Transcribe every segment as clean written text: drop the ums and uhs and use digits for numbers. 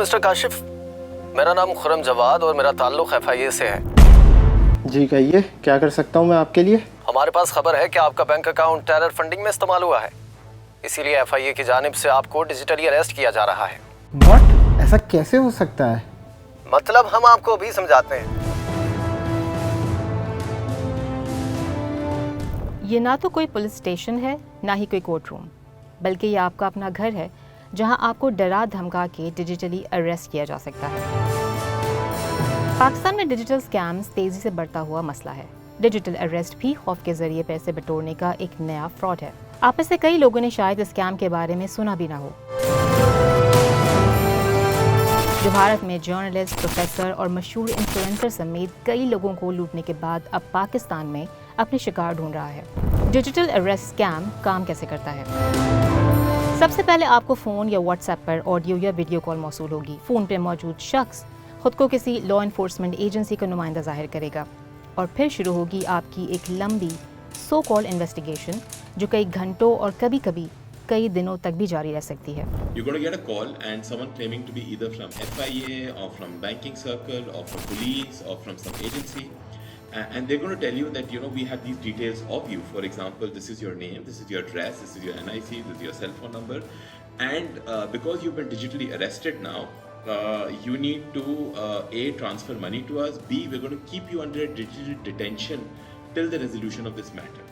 Mister Kashif, मेरा नाम खुरम जवाद और मेरा ताल्लुक FIA से है। जी कहिए, क्या कर सकता हूँ मैं आपके लिए? हमारे पास खबर है कि आपका बैंक अकाउंट टेरर फंडिंग में इस्तेमाल हुआ है, इसीलिए FIA की जानिब से आपको डिजिटली अरेस्ट किया जा रहा है। व्हाट? ऐसा कैसे हो सकता है? मतलब हम आपको अभी समझाते हैं। ये ना तो कोई पुलिस स्टेशन है, ना ही कोई कोर्ट रूम, बल्कि ये आपका अपना घर है जहां आपको डरा धमका के डिजिटली अरेस्ट किया जा सकता है। पाकिस्तान में डिजिटल स्कैम्स तेजी से बढ़ता हुआ मसला है। डिजिटल अरेस्ट भी खौफ के जरिए पैसे बटोरने का एक नया फ्रॉड है। आप में से कई लोगों ने शायद इस स्कैम के बारे में सुना भी ना हो, जो भारत में जर्नलिस्ट, प्रोफेसर और मशहूर इन्फ्लुएंसर समेत कई लोगों को लूटने के बाद अब पाकिस्तान में अपने शिकार ढूंढ रहा है। डिजिटल अरेस्ट स्कैम काम कैसे करता है? सबसे पहले आपको फ़ोन या व्हाट्सएप पर ऑडियो या वीडियो कॉल मौसूल होगी। फ़ोन पर मौजूद शख्स खुद को किसी लॉ इन्फोर्समेंट एजेंसी का नुमाइंदा जाहिर करेगा और फिर शुरू होगी आपकी एक लंबी सो कॉल इन्वेस्टिगेशन, जो कई घंटों और कभी कभी कई दिनों तक भी जारी रह सकती है। You're going to get a call and someone claiming to be either from FIA or from banking circle or from police or from some agency, and they're going to tell you that we have these details of you. For example, this is your name, this is your address, this is your NIC, this is your cell phone number, and because you've been digitally arrested now, you need to transfer money to us. B, we're going to keep you under digital detention till the resolution of this matter.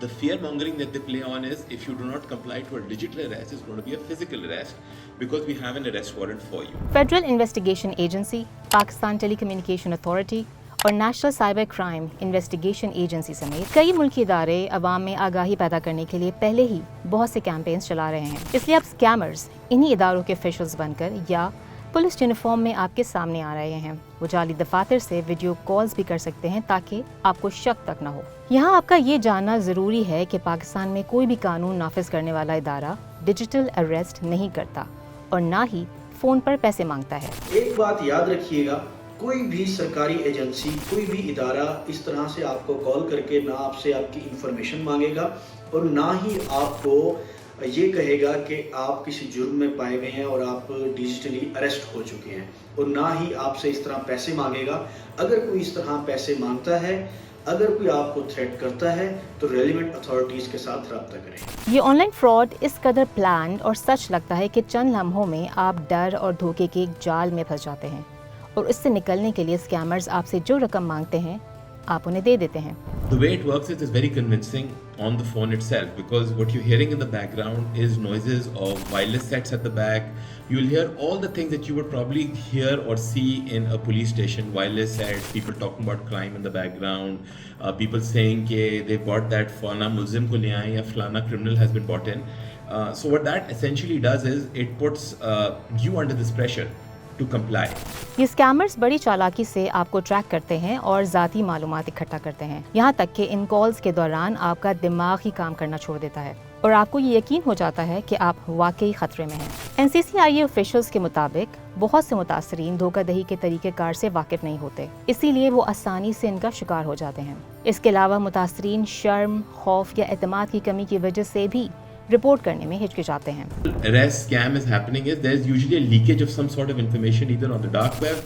The fear mongering that they play on is if you do not comply to a digital arrest, it's going to be a physical arrest because we have an arrest warrant for you. Federal investigation agency, Pakistan telecommunication authority और national cyber crime investigation agency समेत कई मुल्की इदारे अवाम में आगाही पैदा करने के लिए पहले ही बहुत से कैंपेन्स चला रहे हैं। इसलिए अब स्कैमर्स इन्हीं इदारों के ऑफिशियल्स बनकर या पुलिस यूनिफॉर्म में आपके सामने आ रहे हैं। वो जाली दफातर से वीडियो कॉल्स भी कर सकते हैं ताकि आपको शक तक न हो। यहाँ आपका ये जानना जरूरी है कि पाकिस्तान में कोई भी कानून नाफिज करने वाला इदारा डिजिटल अरेस्ट नहीं करता और ना ही फोन पर पैसे मांगता है। एक बात याद रखिएगा, कोई भी सरकारी एजेंसी, कोई भी इदारा इस तरह से आपको कॉल करके ना आपसे आपकी इंफॉर्मेशन मांगेगा और ना ही आपको ये कहेगा कि आप किसी जुर्म में पाए गए हैं और आप डिजिटली अरेस्ट हो चुके हैं, और ना ही आपसे इस तरह पैसे मांगेगा। अगर कोई इस तरह पैसे मांगता है, अगर कोई आपको थ्रेट करता है, तो रेलिवेंट अथॉरिटीज़ के साथ रब्ता करें। ये ऑनलाइन फ्रॉड इस कदर प्लान्ड और सच लगता है कि चंद लम्हों में आप डर और धोखे के एक जाल में फंस जाते हैं और इससे निकलने के लिए स्कैमर्स आपसे जो रकम मांगते हैं आप उन्हें दे देते हैं। The way it works is very convincing on the phone itself because what you're hearing in the background is noises of wireless sets at the back. You'll hear all the things that you would probably hear or see in a police station: wireless sets, people talking about crime in the background, people saying that they've got that falana mulzim ko le aaye ya falana criminal has been brought in. So what that essentially does is it puts you under this pressure to comply. ये scammers बड़ी चालाकी से आपको track करते हैं और ज़ाती मालूमात इकट्ठा करते हैं, यहाँ तक कि इन कॉल्स के दौरान आपका दिमाग ही काम करना छोड़ देता है और आपको ये यकीन हो जाता है कि आप वाकई खतरे में हैं। NCCIA ऑफिशियल्स के मुताबिक बहुत से मुतासरीन धोखाधड़ी के तरीक़ेकार से वाकिफ नहीं होते, इसीलिए वो आसानी से इनका शिकार हो जाते हैं। इसके अलावा मुतासरीन शर्म, खौफ या एतमाद की कमी की वजह से भी रिपोर्ट करने में हिचकिचाते हैं। Arrest scam is happening is there's usually a leakage of some sort of information either on the dark web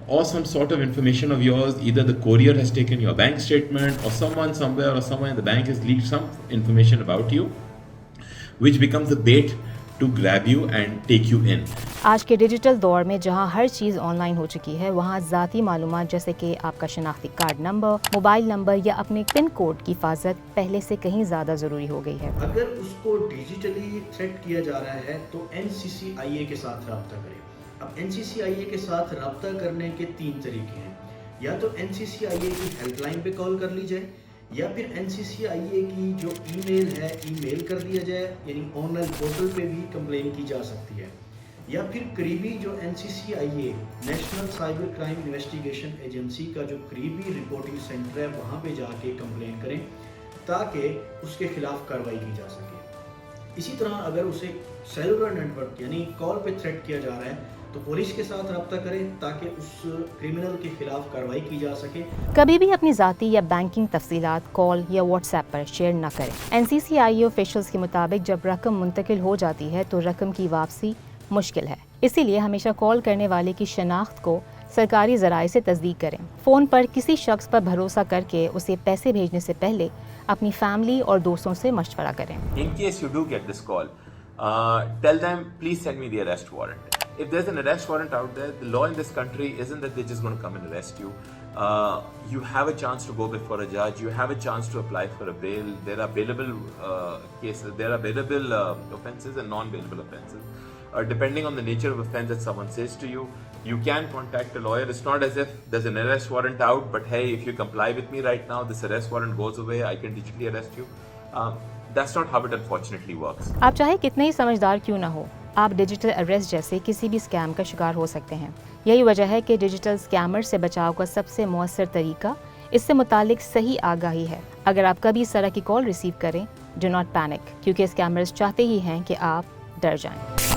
or some sort of information of yours. Either the courier has taken your bank statement or someone somewhere or someone in the bank has leaked some information about you, which becomes the bait to grab you and take you in. आज के digital दौर में जहां हर चीज़ online हो चुकी है, वहां ज़ाती मालूमात जैसे कि आपका शनाख्ती कार्ड नंबर, मोबाइल नंबर या अपने पिन कोड की हिफाजत पहले से कहीं ज़्यादा ज़रूरी हो गई है। अगर उसको डिजिटली थ्रेट किया जा रहा है तो NCCIA के साथ रब्ता करें। अब NCCIA के साथ रब्ता करने के 3 तरीके हैं। या तो NCCIA की हेल्पलाइन पे कॉल कर ली जाए, या फिर NCCIA की जो ईमेल है ईमेल कर दिया जाए, यानी ऑनलाइन पोर्टल पे भी कंप्लेन की जा सकती है, या फिर करीबी जो NCCIA national cyber crime investigation agency का जो करीबी रिपोर्टिंग सेंटर है वहाँ पे जाके कंप्लेन करें ताकि उसके खिलाफ कार्रवाई की जा सके। इसी तरह अगर उसे सेलुलर नेटवर्क यानी कॉल पे थ्रेट किया जा रहा है तो पुलिस के साथ रब्ता करें ताकि उस क्रिमिनल के खिलाफ कार्रवाई की जा सके। कभी भी अपनी ज़ाती या बैंकिंग तफसीलात कॉल या व्हाट्सएप पर शेयर न करें। NCCIA ऑफिशियल्स के मुताबिक जब रकम मुंतकिल हो जाती है तो रकम की वापसी मुश्किल है, इसीलिए हमेशा कॉल करने वाले की शनाख्त को सरकारी ज़राए से तस्दीक करें। फ़ोन पर किसी शख्स पर भरोसा करके उसे पैसे भेजने से पहले अपनी फैमिली और दोस्तों से मशवरा करें। In case you do get this call, tell them, please send me the arrest warrant. If there's an arrest warrant out there, the law in this country isn't that they're just going to come and arrest you. You have a chance to go before a judge. You have a chance to apply for a bail. There are bailable cases. There are bailable offences and non-bailable offences. Depending on the nature of offence that someone says to you, you can contact a lawyer. It's not as if there's an arrest warrant out, but hey, if you comply with me right now, this arrest warrant goes away. I can digitally arrest you. That's not how it unfortunately works. आप चाहे कितने ही समझदार क्यों ना हो, आप digital arrest जैसे किसी भी स्कैम का शिकार हो सकते हैं। यही वजह है कि डिजिटल स्कैमर से बचाव का सबसे मौसर तरीका इससे मुतालिक सही आगाही है। अगर आप कभी इस तरह की कॉल रिसीव करें, डू नॉट पैनिक, क्योंकि स्कैमर्स चाहते ही हैं कि आप डर जाएं।